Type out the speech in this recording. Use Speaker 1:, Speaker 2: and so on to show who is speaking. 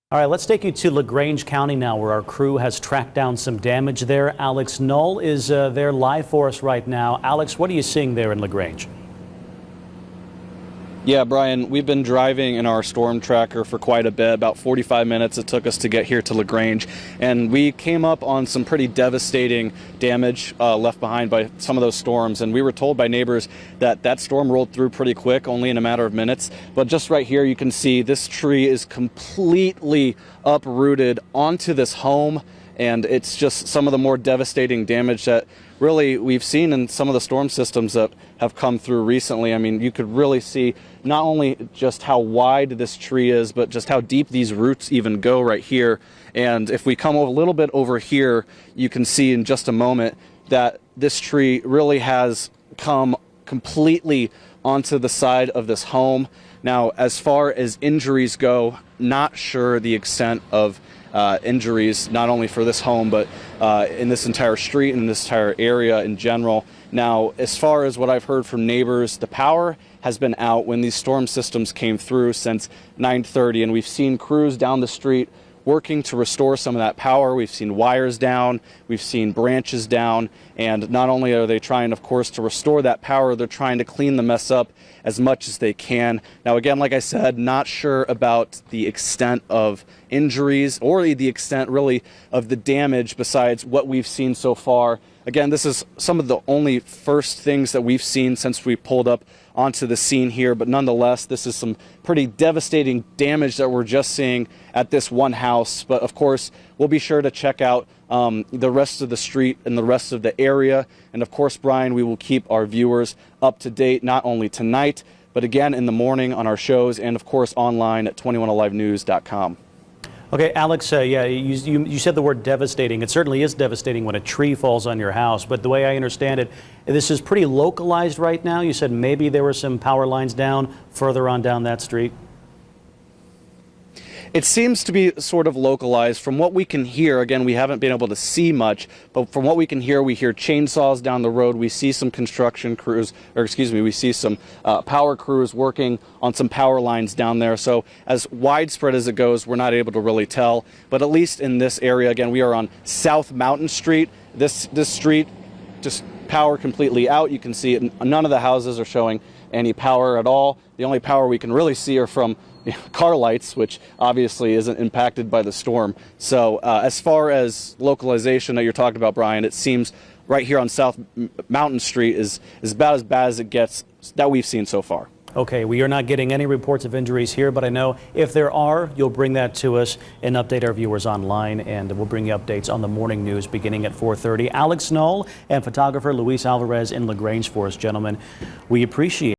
Speaker 1: All right, let's take you to LaGrange County now, where our crew has tracked down some damage there. Alex Knoll is there live for us right now. Alex, what are you seeing there in LaGrange?
Speaker 2: Yeah, Brian, we've been driving in our storm tracker for quite a bit, about 45 minutes it took us to get here to LaGrange, and we came up on some pretty devastating damage left behind by some of those storms, and we were told by neighbors that that storm rolled through pretty quick, only in a matter of minutes. But just right here you can see this tree is completely uprooted onto this home, and it's just some of the more devastating damage that really we've seen in some of the storm systems that have come through recently. I mean, you could really see not only just how wide this tree is, but just how deep these roots even go right here. And if we come a little bit over here, you can see in just a moment that this tree really has come completely onto the side of this home. Now, as far as injuries go, not sure the extent of injuries, not only for this home, but in this entire street and this entire area in general. Now, as far as what I've heard from neighbors, the power has been out when these storm systems came through since 9:30, and we've seen crews down the street working to restore some of that power. We've seen wires down, we've seen branches down, and not only are they trying, of course, to restore that power, they're trying to clean the mess up as much as they can. Now, again, like I said, not sure about the extent of injuries or the extent really of the damage besides what we've seen so far. Again, this is some of the only first things that we've seen since we pulled up onto the scene here, but nonetheless, this is some pretty devastating damage that we're just seeing at this one house. But of course, we'll be sure to check out the rest of the street and the rest of the area. And of course, Brian, we will keep our viewers up to date, not only tonight, but again in the morning on our shows, and of course online at 21alivenews.com.
Speaker 1: Okay, Alex, yeah, you said the word devastating. It certainly is devastating when a tree falls on your house, but the way I understand it, this is pretty localized right now. You said maybe there were some power lines down further on down that street.
Speaker 2: It seems to be sort of localized. From what we can hear, again, we haven't been able to see much, but from what we can hear, we hear chainsaws down the road. We see some construction crews, or excuse me, we see some power crews working on some power lines down there. So as widespread as it goes, we're not able to really tell. But at least in this area, again, we are on South Mountain Street. This street, just power completely out. You can see it. None of the houses are showing any power at all. The only power we can really see are from car lights, which obviously isn't impacted by the storm. So as far as localization that you're talking about, Brian, it seems right here on South Mountain Street is about as bad as it gets that we've seen so far.
Speaker 1: Okay, we are not getting any reports of injuries here, but I know if there are, you'll bring that to us and update our viewers online, and we'll bring you updates on the morning news beginning at 4:30. Alex Knoll and photographer Luis Alvarez in LaGrange for us, gentlemen. We appreciate it.